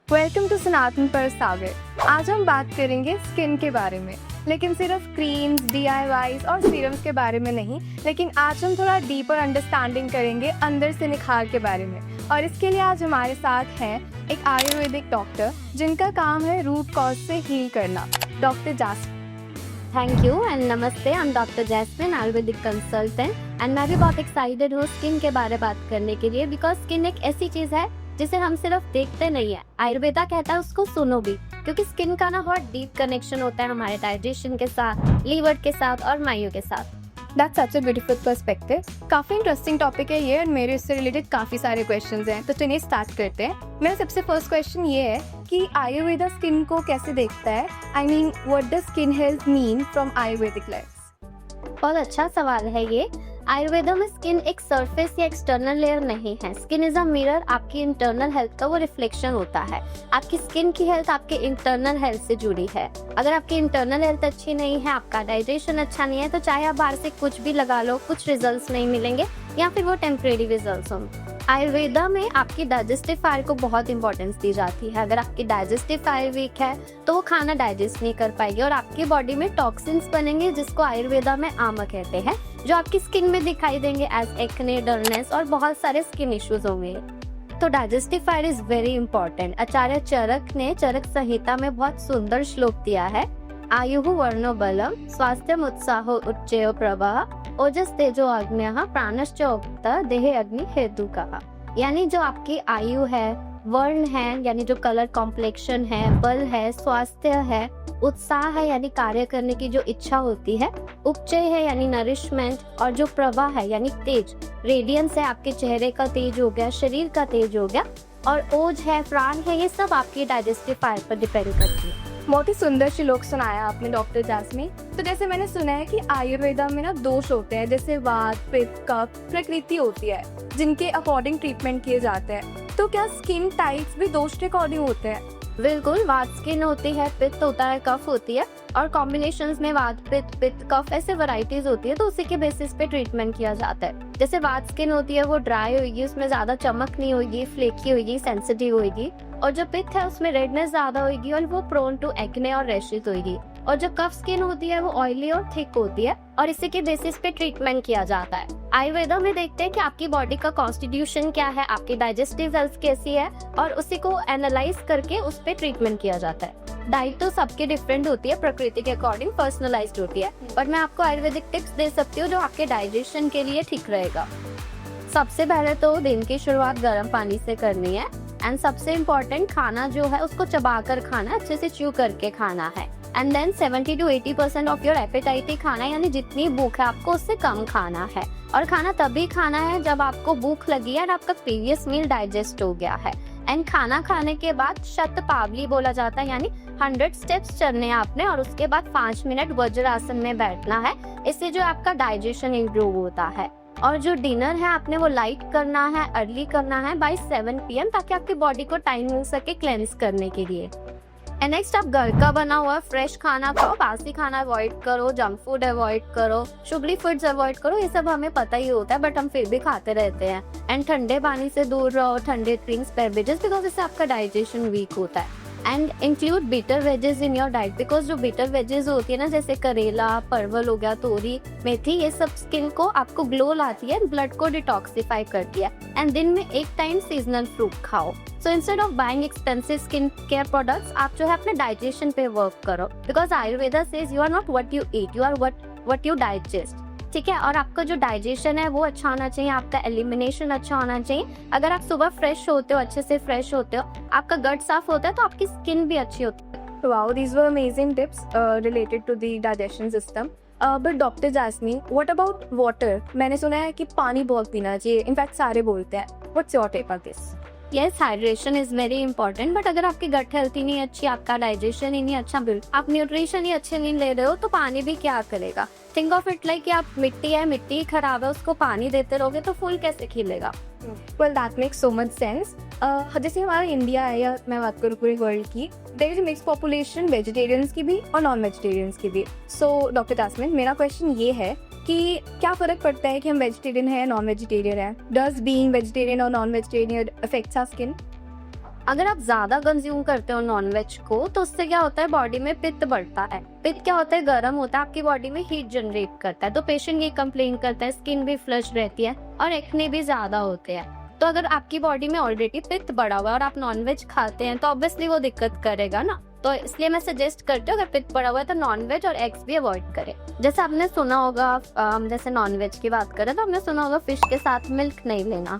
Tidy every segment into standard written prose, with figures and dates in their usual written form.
Welcome to सनातन पर सागर। आज हम बात करेंगे स्किन के बारे में, लेकिन सिर्फ क्रीम्स, DIYs और सीरम्स के बारे में नहीं, लेकिन आज हम थोड़ा डीपर अंडरस्टैंडिंग करेंगे अंदर से निखार के बारे में। और इसके लिए आज हमारे साथ हैं एक आयुर्वेदिक डॉक्टर जिनका काम है रूट कॉज से हील करना, doctor Jasmine. Thank you and नमस्ते, I am doctor Jasmine, Ayurvedic consultant. And मैं भी बहुत एक्साइटेड हूँ स्किन के बारे में बात करने के लिए, बिकॉज स्किन एक ऐसी चीज़ है जिसे हम सिर्फ देखते नहीं है, आयुर्वेदा कहता है उसको सुनो भी, क्योंकि स्किन का ना बहुत डीप कनेक्शन होता है हमारे डाइजेशन के साथ, लीवर के साथ और माइयों के साथ। That's such a beautiful perspective. काफ़ी इंटरेस्टिंग टॉपिक है ये और मेरे इससे रिलेटेड काफ़ी सारे क्वेश्चंस हैं, तो चलिए स्टार्ट करते हैं। मेरा सबसे फर्स्ट क्वेश्चन ये है कि आयुर्वेदा स्किन को कैसे देखता है? I mean what does skin health mean from Ayurvedic lens? बहुत अच्छा सवाल है ये। आयुर्वेदा में स्किन एक सरफेस या एक्सटर्नल लेयर नहीं है। स्किन इज अ मिरर, आपकी इंटरनल हेल्थ का वो रिफ्लेक्शन होता है। आपकी स्किन की हेल्थ आपके इंटरनल हेल्थ से जुड़ी है। अगर आपकी इंटरनल हेल्थ अच्छी नहीं है, आपका डाइजेशन अच्छा नहीं है, तो चाहे आप बाहर से कुछ भी लगा लो, कुछ रिजल्ट्स नहीं मिलेंगे या फिर वो टेम्परेरी रिजल्ट्स हों। आयुर्वेदा में आपकी डाइजेस्टिव फायर को बहुत इंपॉर्टेंस दी जाती है। अगर आपकी डाइजेस्टिव फायर वीक है तो वो खाना डाइजेस्ट नहीं कर पाएगी और आपकी बॉडी में टॉक्सिन्स बनेंगे, जिसको आयुर्वेदा में आमा कहते हैं, जो आपकी स्किन में दिखाई देंगे एज एक्ने, डलनेस और बहुत सारे स्किन इश्यूज होंगे। तो digestive fire is very important. Acharya Charak ने चरक संहिता में बहुत सुंदर श्लोक दिया है, आयुः वर्णो बलम स्वास्थ्यम उत्साहो उच्चयो प्रवाह ओजस तेजो अग्न्यः प्राणश्च उक्त देहे अग्नि हेतु कहा। यानी जो आपकी आयु है, वर्ण है यानी जो कलर कॉम्प्लेक्शन है, बल है, स्वास्थ्य है, उत्साह है यानी कार्य करने की जो इच्छा होती है, उपचय है यानी नरिशमेंट, और जो प्रवाह है यानी तेज, रेडियंस है, आपके चेहरे का तेज हो गया, शरीर का तेज हो गया, और ओज है, प्राण है, ये सब आपकी डाइजेस्टिव फायर पर डिपेंड करती है। बहुत ही सुंदर श्लोक सुनाया आपने डॉक्टर जासमीन। तो जैसे मैंने सुना है कि आयुर्वेदा में ना दोष होते हैं, जैसे वात, पित्त, कफ, प्रकृति होती है, जिनके अकॉर्डिंग ट्रीटमेंट किए जाते हैं। तो क्या स्किन टाइप्स भी दोष के अकॉर्डिंग होते हैं? बिल्कुल, वात स्किन होती है, पित्त होता है, कफ होती है, और कॉम्बिनेशंस में वात पित्त कफ ऐसे वैरायटीज होती है, तो उसी के बेसिस पे ट्रीटमेंट किया जाता है। जैसे वात स्किन होती है वो ड्राई होगी, उसमें ज्यादा चमक नहीं होगी, फ्लेकी होगी, सेंसिटिव होगी, और जो पित्त है उसमें रेडनेस ज्यादा होगी और वो प्रोन टू एक्ने और रैशेस होगी, और जो कफ स्किन होती है वो ऑयली और थिक होती है, और इसी के बेसिस पे ट्रीटमेंट किया जाता है। आयुर्वेदा में देखते हैं कि आपकी बॉडी का कॉन्स्टिट्यूशन क्या है, आपकी डाइजेस्टिव हेल्थ कैसी है, और उसी को एनालाइज करके उस पे ट्रीटमेंट किया जाता है। डाइट तो सबकी डिफरेंट होती है, प्रकृति के अकॉर्डिंग पर्सनलाइज्ड होती है, बट मैं आपको आयुर्वेदिक टिप्स दे सकती हूँ जो आपके डाइजेशन के लिए ठीक रहेगा। सबसे पहले तो दिन की शुरुआत गर्म पानी से करनी है, एंड सबसे इम्पोर्टेंट, खाना जो है उसको चबाकर खाना, अच्छे से च्यू करके खाना है। And then 70 to 80% of your appetite ही खाना है, यानी जितनी भूख है आपको उससे कम खाना है, और खाना तभी खाना है जब आपको भूख लगी है और आपका प्रीवियस मील डाइजेस्ट हो गया है। एंड खाना खाने के बाद शतपावली बोला जाता है, यानी 100 स्टेप्स चलने हैं आपने, और उसके बाद 5 मिनट वज्रासन में बैठना है। इससे जो आपका डाइजेशन इम्प्रूव होता है। और जो डिनर है आपने वो लाइट करना है, अर्ली करना है बाय 7 PM, ताकि आपकी बॉडी को टाइम मिल सके क्लेंस करने के लिए। एंड नेक्स्ट, आप घर का बना हुआ फ्रेश खाना खाओ, बासी खाना अवॉइड करो, जंक फूड अवॉइड करो, शुगरी फूड्स अवॉइड करो, ये सब हमें पता ही होता है बट हम फिर भी खाते रहते हैं। एंड ठंडे पानी से दूर रहो, ठंडे ड्रिंक्स, बेवरेजेस, बिकॉज इससे आपका डाइजेशन वीक होता है। And include bitter wages in your diet, because जो बिटर वेजेस होती है ना, जैसे करेला, परवल हो गया, तोरी, मेथी, ये सब स्किन को आपको ग्लो लाती है, ब्लड को डिटॉक्सिफाई करती है। एंड दिन में एक टाइम सीजनल फ्रूट खाओ। So instead of buying expensive skin care products, आप जो है अपने डाइजेशन पे वर्क करो, because Ayurveda says you are not what you eat, you are what you digest. ठीक है, और आपका जो डाइजेशन है वो अच्छा होना चाहिए, आपका एलिमिनेशन अच्छा होना चाहिए। अगर आप सुबह फ्रेश होते हो, अच्छे से फ्रेश होते हो, आपका गट साफ होता है, तो आपकी स्किन भी अच्छी होती है। Wow, these were amazing tips related to the digestion system. But doctor jasmine, what about water? मैंने सुना है कि पानी बहुत पीना चाहिए, इनफैक्ट सारे बोलते हैं। What's your take on this? Yes, hydration is very important, but अगर आपकी गट हेल्थ ही नहीं अच्छी, आपका डाइजेशन ही नहीं अच्छा, आप न्यूट्रिशन ही अच्छे नहीं ले रहे हो, तो पानी भी क्या करेगा? थिंक ऑफ इट लाइक कि आप मिट्टी है, मिट्टी खराब है, उसको पानी देते रहोगे तो फूल कैसे खिलेगा? Well, that makes so much sense. जैसे हमारा इंडिया है, या मैं बात करूँ पूरे वर्ल्ड की, there is mix population, vegetarians की भी और नॉन वेजिटेरियंस की भी। सो डॉक्टर जासमीन, मेरा क्वेश्चन ये है कि क्या फ़र्क पड़ता है कि हम वेजिटेरियन हैं या नॉन वेजिटेरियन हैं? डज बीइंग वेजिटेरियन और non vegetarian affects our skin? अगर आप ज्यादा कंज्यूम करते हो नॉनवेज को तो उससे क्या होता है, बॉडी में पित्त बढ़ता है। पित्त क्या होता है, गर्म होता है, आपकी बॉडी में हीट जनरेट करता है। तो पेशेंट ये कंप्लेन करता है, स्किन भी फ्लश रहती है और एक्ने भी ज्यादा होते हैं। तो अगर आपकी बॉडी में ऑलरेडी पित्त बढ़ा हुआ है और आप नॉनवेज खाते हैं तो ऑब्वियसली वो दिक्कत करेगा ना। तो इसलिए मैं सजेस्ट करती हूँ अगर पित्त बढ़ा हुआ है तो नॉनवेज और एग्स भी अवॉइड करें। जैसे आपने सुना होगा, हम जैसे नॉनवेज की बात करें तो हमने सुना होगा फिश के साथ मिल्क नहीं लेना,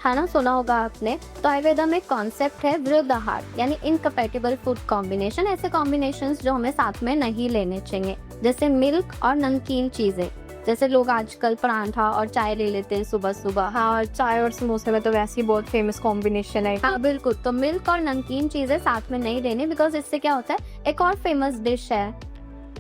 है ना, सुना होगा आपने। तो आयुर्वेदा में कॉन्सेप्ट है विरुद्ध आहार, यानी इनकम्पैटिबल फूड कॉम्बिनेशन। ऐसे कॉम्बिनेशंस जो हमें साथ में नहीं लेने चाहिए, जैसे मिल्क और नमकीन चीजें। जैसे लोग आजकल परांठा और चाय ले लेते हैं सुबह सुबह। हाँ, और चाय और समोसे में तो वैसे ही बहुत फेमस कॉम्बिनेशन है। हाँ बिल्कुल, तो मिल्क और नमकीन चीजें साथ में नहीं लेने, बिकॉज इससे क्या होता है, एक और फेमस डिश है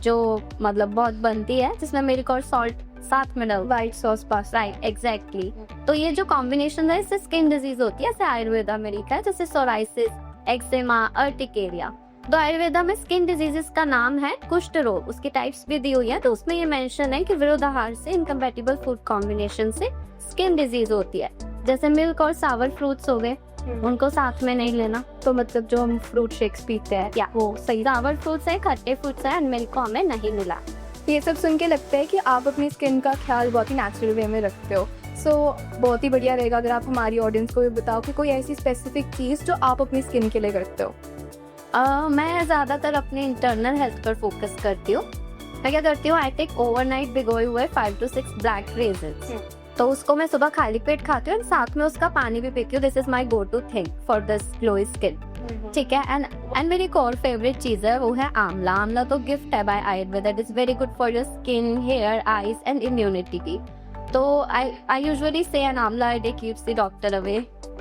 जो मतलब बहुत बनती है जिसमें मिल्क और सॉल्ट साथ में डाल, white sauce pasta. Right, exactly. तो ये जो कॉम्बिनेशन है इससे स्किन डिजीज होती है, जैसे आयुर्वेदा में लिखा है, जैसे सोराइसिस, एक्जिमा, अर्टिकेरिया। तो आयुर्वेदा में स्किन डिजीजेस का नाम है कुष्ठ रोग, उसकी टाइप्स भी दी हुई है। तो उसमें ये मेंशन है कि विरुद्ध आहार से, इनकम्पैटिबल फूड कॉम्बिनेशन से स्किन डिजीज होती है। जैसे मिल्क और सावर फ्रूट्स हो गए, उनको साथ में नहीं लेना। तो मतलब जो हम फ्रूट शेक्स पीते हैं या वो सही। सावर फ्रूट्स है, खट्टे फ्रूट्स है, एंड मिल्क को हमें नहीं मिला। ये सब सुन के लगता है कि आप अपनी स्किन का ख्याल बहुत ही नेचुरल वे में रखते हो। सो बहुत ही बढ़िया रहेगा अगर आप हमारी ऑडियंस को भी बताओ कि कोई ऐसी स्पेसिफिक चीज़ जो आप अपनी स्किन के लिए करते हो। मैं ज़्यादातर अपने इंटरनल हेल्थ पर फोकस करती हूँ। मैं क्या करती हूँ, आई टेक ओवरनाइट भिगोए हुए 5 to 6 ब्लैक रेजिन्स। तो उसको मैं सुबह खाली पेट खाती हूँ, साथ में उसका पानी भी पीती हूँ। This is my go to thing for this glowy skin, ठीक है। एंड मेरी एक और फेवरेट चीज है, वो है आंवला। आंवला तो गिफ्ट है by Ayurveda, it is very good for your skin, hair, eyes and immunity. तो I usually say an amla day keeps the doctor away.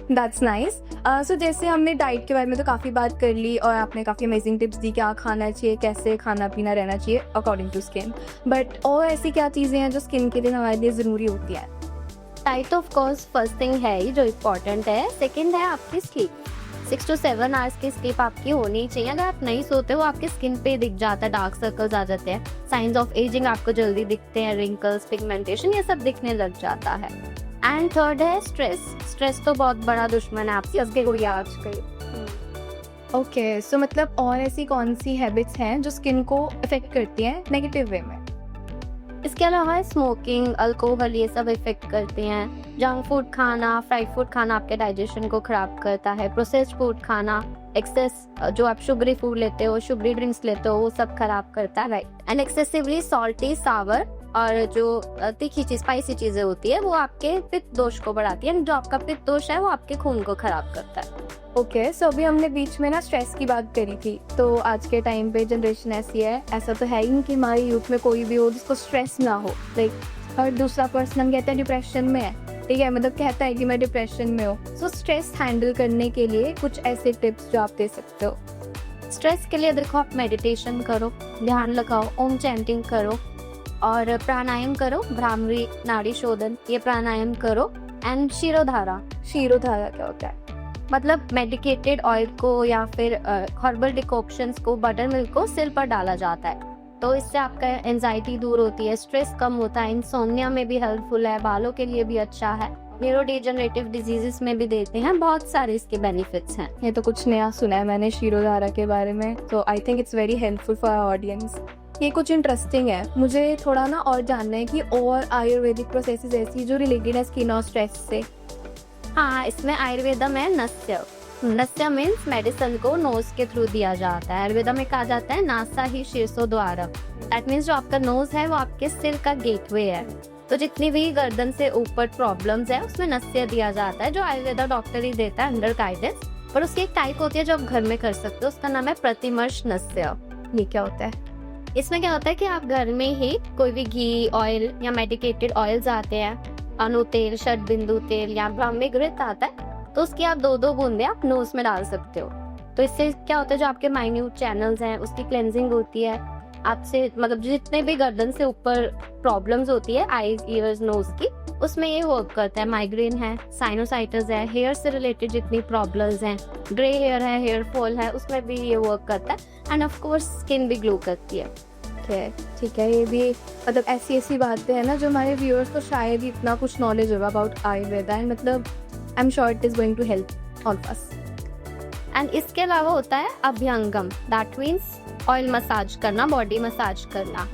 That's nice. So जैसे हमने डाइट के बारे में तो काफ़ी बात कर ली और आपने काफ़ी अमेजिंग टिप्स दी, क्या खाना चाहिए, कैसे खाना पीना रहना चाहिए अकॉर्डिंग टू स्किन। बट और ऐसी क्या चीज़ें हैं जो स्किन के लिए हमारे लिए ज़रूरी होती है? Diet of course first thing है ही जो इम्पोर्टेंट है। सेकंड है आपकी स्लीप। 6 to 7 आवर्स की स्लीप आपकी होनी चाहिए। अगर आप नहीं सोते हो आपकी स्किन पे दिख जाता है, डार्क सर्कल्स आ जाते हैं, साइंस ऑफ एजिंग आपको जल्दी दिखते हैं, रिंकल्स, पिगमेंटेशन, ये सब दिखने लग जाता है। एंड थर्ड है स्ट्रेस। स्ट्रेस तो बहुत बड़ा दुश्मन है आपकी कोई आजकल। ओके, सो मतलब और ऐसी कौन सी हैबिट्स हैं जो स्किन को अफेक्ट करती हैं नेगेटिव वे में? इसके अलावा स्मोकिंग, अल्कोहल, ये सब इफेक्ट करते हैं। जंक फूड खाना, फ्राइड फूड खाना आपके डाइजेशन को खराब करता है। प्रोसेस्ड फूड खाना, एक्सेस जो आप शुगरी फूड लेते हो, शुगरी ड्रिंक्स लेते हो, वो सब खराब करता है, राइट। एंड एक्सेसिवली सॉल्टी, सावर और जो तीखी चीज, स्पाइसी चीजें होती है, वो आपके पित्त दोष को बढ़ाती है। जो आपका पित्त दोष है वो आपके खून को खराब करता है। ओके, सो अभी हमने बीच में ना स्ट्रेस की बात करी थी। तो आज के टाइम पे जनरेशन ऐसी है, ऐसा तो है ही नहीं कि हमारे यूथ में कोई भी हो जिसको स्ट्रेस ना हो। लाइक हर दूसरा पर्सन कहता है डिप्रेशन में है, ठीक है, मतलब कहता है कि मैं डिप्रेशन में हूँ। सो स्ट्रेस हैंडल करने के लिए कुछ ऐसे टिप्स जो आप दे सकते हो? स्ट्रेस के लिए देखो, आप मेडिटेशन करो, ध्यान लगाओ, ओम चैंटिंग करो और प्राणायाम करो, भ्रामरी नाड़ी शोधन, ये प्राणायाम करो। एंड शिरोधारा। शिरोधारा क्या होता है? मतलब मेडिकेटेड ऑयल को या फिर हर्बल डिकॉक्शंस को, बटर मिल्क को सिर पर डाला जाता है। तो इससे आपका एंजाइटी दूर होती है, स्ट्रेस कम होता है, इंसोम्निया में भी हेल्पफुल है, बालों के लिए भी अच्छा है, न्यूरोडिजेनरेटिव डिजीजेस में भी देते हैं, बहुत सारे इसके बेनिफिट्स हैं। ये तो कुछ नया सुना है मैंने शिरोधारा के बारे में, तो I think it's very helpful for our audience. ये कुछ इंटरेस्टिंग है, मुझे थोड़ा ना और जानना है कि और आयुर्वेदिक प्रोसेसेस ऐसी जो रिलेटेड है स्किन और स्ट्रेस से। हाँ, इसमें आयुर्वेदा में नस्य। नस्य मीन्स मेडिसिन को नोज के थ्रू दिया जाता है। आयुर्वेदा में कहा जाता है नासा ही शीर्षो द्वारा। दैट मीन्स जो आपका नोज है वो आपके सिर का गेटवे है। तो जितनी भी गर्दन से ऊपर प्रॉब्लम्स है उसमें नस्य दिया जाता है, जो आयुर्वेदा डॉक्टर ही देता है अंडर गाइडेंस। पर उसकी एक टाइप होती है जो आप घर में कर सकते हो, उसका नाम है प्रतिमर्श नस्य। ये क्या होता है? इसमें क्या होता है कि आप घर में ही कोई भी घी, ऑयल या मेडिकेटेड ऑयल्स आते हैं, अनु तेल, षटबिंदु तेल या ब्राह्मी घृत आता है, तो उसकी आप 2-2 बूंदे आप नोज में डाल सकते हो। तो इससे क्या होता है, जो आपके माइन्यूट चैनल्स हैं उसकी क्लेंजिंग होती है। आपसे मतलब जितने भी गर्दन से ऊपर प्रॉब्लम्स होती है, आईज, ईयर्स, नोज की, उसमें ये वर्क करता है। माइग्रेन है, साइनोसाइटिस है, हेयर से रिलेटेड जितनी प्रॉब्लम्स हैं, ग्रे हेयर है, हेयर फॉल है, उसमें भी ये वर्क करता है। एंड ऑफ कोर्स स्किन भी ग्लो करती है। ठीक है, ये भी मतलब ऐसी बातें हैं ना जो हमारे व्यूअर्स को शायद ही इतना कुछ नॉलेज होगा अबाउट आयुर्वेदा, एंड मतलब I am sure it is going to help all of us. And इसके अलावा होता है अभ्यंगम, दैट मीन्स ऑयल मसाज करना, बॉडी मसाज करना।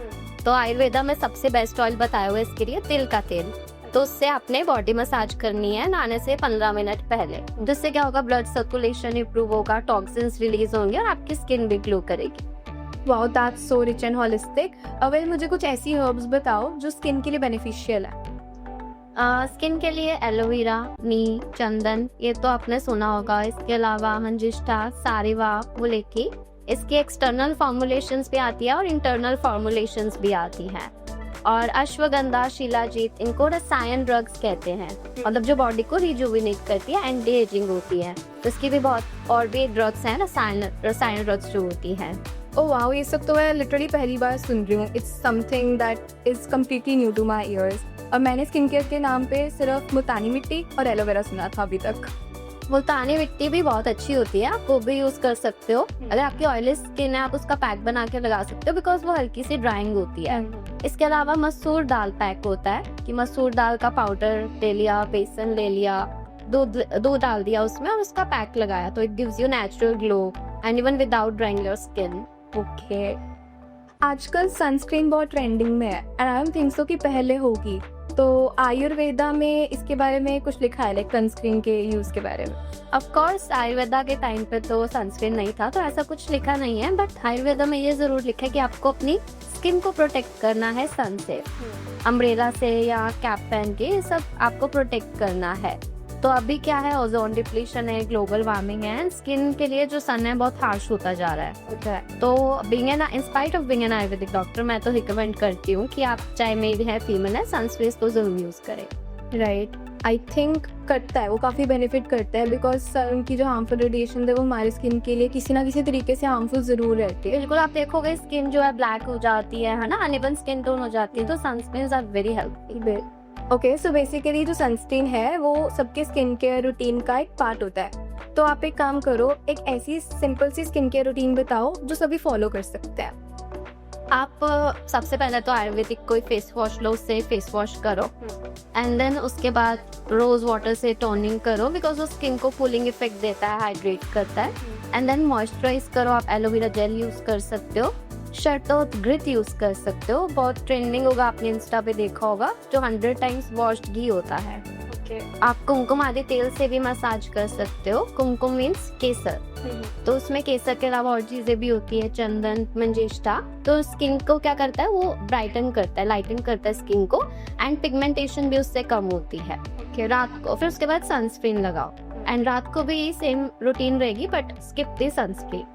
तो आयुर्वेदा में सबसे बेस्ट ऑयल बताया हुआ है इसके लिए तिल का तेल। तो उससे आपने बॉडी मसाज करनी है नहाने से 15 मिनट पहले, जिससे क्या होगा, ब्लड सर्कुलेशन इंप्रूव होगा, टॉक्सिन्स रिलीज होंगे और आपकी स्किन भी ग्लो करेगी। Wow, that's so rich and holistic. Avail, मुझे कुछ ऐसी हर्ब्स बताओ जो स्किन के लिए बेनिफिशियल है। स्किन के लिए एलोवेरा, नी, चंदन, ये तो आपने सुना होगा। इसके अलावा मंजिष्ठा, सारिवा, मुलेठी, इसकी एक्सटर्नल फॉर्मुलेशंस भी आती है और इंटरनल फॉर्मुलेशंस भी आती हैं। और अश्वगंधा, शिलाजीत, इनको रसायन ड्रग्स कहते हैं, मतलब जो बॉडी को रिजुविनेट करती है, एंटी एजिंग होती है। तो इसकी भी बहुत और भी ड्रग्स हैं, रसायन ड्रग्स जो होती हैं। ओह वाओ, ये सब तो मैं लिटरली पहली बार सुन रही हूँ। It's something that is completely new to my ears. और मैंने स्किन केयर के नाम पे सिर्फ मुल्तानी मिट्टी और एलोवेरा सुना था अभी तक। मुल्तानी मिट्टी भी बहुत अच्छी होती है, आप वो भी यूज कर सकते हो। अगर आपकी ऑयली स्किन है आप उसका पैक बना के लगा सकते हो, बिकॉज वो हल्की सी ड्राइंग होती है। इसके अलावा मसूर दाल पैक होता है कि मसूर दाल का पाउडर ले लिया, बेसन ले लिया, दूध डाल दिया उसमें और उसका पैक लगाया, तो it gives you natural glow and even without drawing your skin. Okay, आजकल सनस्क्रीन बहुत ट्रेंडिंग में है and I don't think so कि पहले होगी। तो आयुर्वेदा में इसके बारे में कुछ लिखा है, लाइक सनस्क्रीन के यूज के बारे में? ऑफ कोर्स आयुर्वेदा के टाइम पे तो सनस्क्रीन नहीं था, तो ऐसा कुछ लिखा नहीं है, बट आयुर्वेदा में ये जरूर लिखा है कि आपको अपनी स्किन को प्रोटेक्ट करना है सन से, अम्ब्रेला से या कैप पहन के, ये सब आपको प्रोटेक्ट करना है। तो अभी क्या है, ओजोन डिप्लीशन है, ग्लोबल वार्मिंग है, स्किन के लिए जो सन है बहुत हार्श होता जा रहा है। Okay. तो in spite of being an Ayurvedic doctor, मैं तो रिकमेंड करती हूँ कि आप चाहे मेल है फीमेल है, सनस्क्रीन को जरूर यूज करें। राइट, आई थिंक करता है, वो काफ़ी बेनिफिट करता है, बिकॉज सन की जो हार्मफुल रेडिएशन है वो हमारी स्किन के लिए किसी ना किसी तरीके से हार्मफुल जरूर रहती है। बिल्कुल, आप देखोगे स्किन जो है ब्लैक हो जाती है ना, अनइवन स्किन टोन हो जाती है, तो sunscreen are very helpful. Okay, so basically जो सनस्क्रीन है वो सबके स्किन केयर रूटीन का एक पार्ट होता है। तो आप एक काम करो, एक ऐसी सिंपल सी स्किन केयर रूटीन बताओ जो सभी फॉलो कर सकते हैं। आप सबसे पहले तो आयुर्वेदिक कोई फेस वॉश लो, उससे फेस वॉश करो एंड देन उसके बाद रोज वाटर से टोनिंग करो, बिकॉज वो स्किन को कूलिंग इफेक्ट देता है, हाइड्रेट करता है। एंड देन मॉइस्चराइज करो, आप एलोवेरा जेल यूज कर सकते हो, शरतोत घृत यूज कर सकते हो, बहुत ट्रेंडिंग होगा, आपने इंस्टा पे देखा होगा, जो 100 टाइम्स वॉश्ड घी होता है। आप कुमकुम आदि तेल से भी मसाज कर सकते हो। कुमकुम मीन्स केसर, तो उसमें केसर के अलावा और चीजें भी होती है, चंदन, मंजिष्ठा। तो स्किन को क्या करता है, वो ब्राइटन करता है, लाइटन करता है स्किन को, एंड पिगमेंटेशन भी उससे कम होती है। रात को फिर उसके बाद सनस्क्रीन लगाओ, एंड रात को भी सेम रूटीन रहेगी, but skip the sunscreen.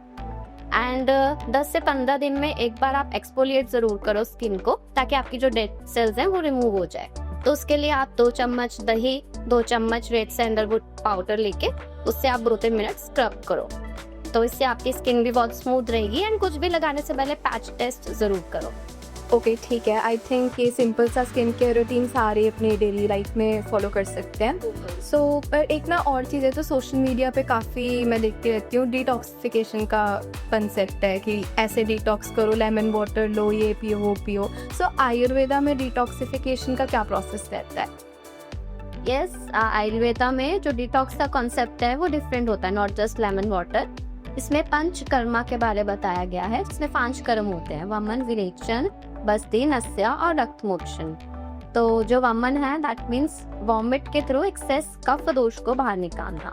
And 10 से 15 दिन में एक बार आप एक्सफोलिएट जरूर करो स्किन को, ताकि आपकी जो डेड सेल्स हैं वो रिमूव हो जाए। तो उसके लिए आप 2 चम्मच दही, 2 चम्मच रेड सैंडलवुड पाउडर लेके उससे आप 2-3 मिनट स्क्रब करो, तो इससे आपकी स्किन भी बहुत स्मूथ रहेगी। एंड कुछ भी लगाने से पहले पैच टेस्ट जरूर करो। ओके, ठीक है, आई थिंक ये सिंपल सा स्किन केयर रूटीन सारे अपने डेली लाइफ में फॉलो कर सकते हैं। सो पर एक ना और चीज़ है, तो सोशल मीडिया पे काफ़ी मैं देखती रहती हूँ, डिटॉक्सिफिकेशन का कंसेप्ट है कि ऐसे डिटॉक्स करो, लेमन वाटर लो, ये पियो वो पियो। सो आयुर्वेदा में डिटॉक्सिफिकेशन का क्या प्रोसेस रहता है? यस, आयुर्वेदा में जो डिटॉक्स का कॉन्सेप्ट है वो डिफरेंट होता है, नॉट जस्ट लेमन वाटर। इसमें पंचकर्मा के बारे में बताया गया है, जिसमें 5 कर्म होते हैं, वमन, विरेचन, बस्ती, नस्या और रक्त मोक्षण। तो जो वमन है दैट मीन्स वॉमिट के थ्रू एक्सेस कफ दोष को बाहर निकालना,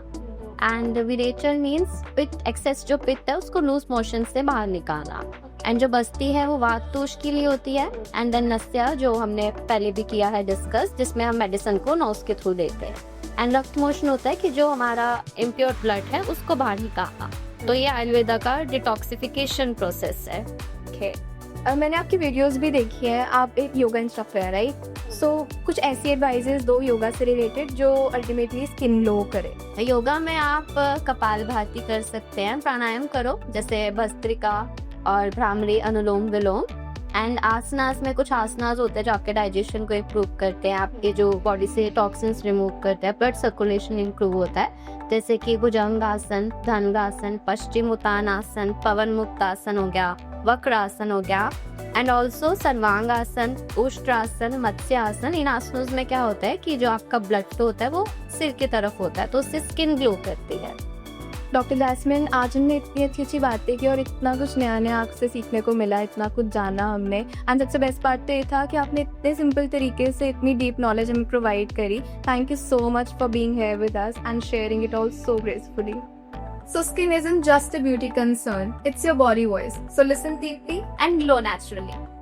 एंड विरेचन मीन्स पित्त, एक्सेस जो पित्त है उसको लूज मोशन से बाहर निकालना, एंड जो बस्ती है वो वात दोष के लिए होती है, एंड देन नस्या जो हमने पहले भी किया है डिस्कस, जिसमें हम मेडिसिन को नोज के थ्रू देते हैं, एंड रक्त मोशन होता है कि जो हमारा इम्प्योर ब्लड है उसको बाहर निकालना। तो ये आयुर्वेदा का डिटॉक्सिफिकेशन प्रोसेस है। ओके, मैंने आपकी वीडियोस भी देखी है, आप एक योगा इंस्ट्रक्टर है, राइट? सो कुछ ऐसी एडवाइजेस दो योगा से रिलेटेड जो अल्टीमेटली स्किन ग्लो करे। योगा में आप कपालभाति कर सकते हैं, प्राणायाम करो जैसे भस्त्रिका और भ्रामरी, अनुलोम विलोम, एंड आसनास में कुछ आसनास होते हैं जो आपके डाइजेशन को इम्प्रूव करते हैं, आपके जो बॉडी से टॉक्सिन्स रिमूव करते हैं, ब्लड सर्कुलेशन इम्प्रूव होता है, जैसे कि भुजंगासन, धनुरासन, पश्चिम उत्तानासन, पवन मुक्तासन हो गया, वक्रासन हो गया, एंड ऑल्सो सर्वांगासन, उष्ट्रासन, मत्स्यासन। इन आसनों में क्या होता है कि जो आपका ब्लड फ्लो होता है वो सिर की तरफ होता है, तो उससे स्किन ग्लो करती है। डॉक्टर जैस्मिन, आज हमने इतनी अच्छी अच्छी बातें की और इतना कुछ नया नया आपसे सीखने को मिला, इतना कुछ जाना हमने। एंड सबसे बेस्ट पार्ट तो ये था कि आपने इतने सिंपल तरीके से इतनी डीप नॉलेज हमें प्रोवाइड करी। Thank you so much for being here with us and sharing it all so gracefully. So skin isn't just a beauty concern, it's your body voice. So listen deeply And glow naturally.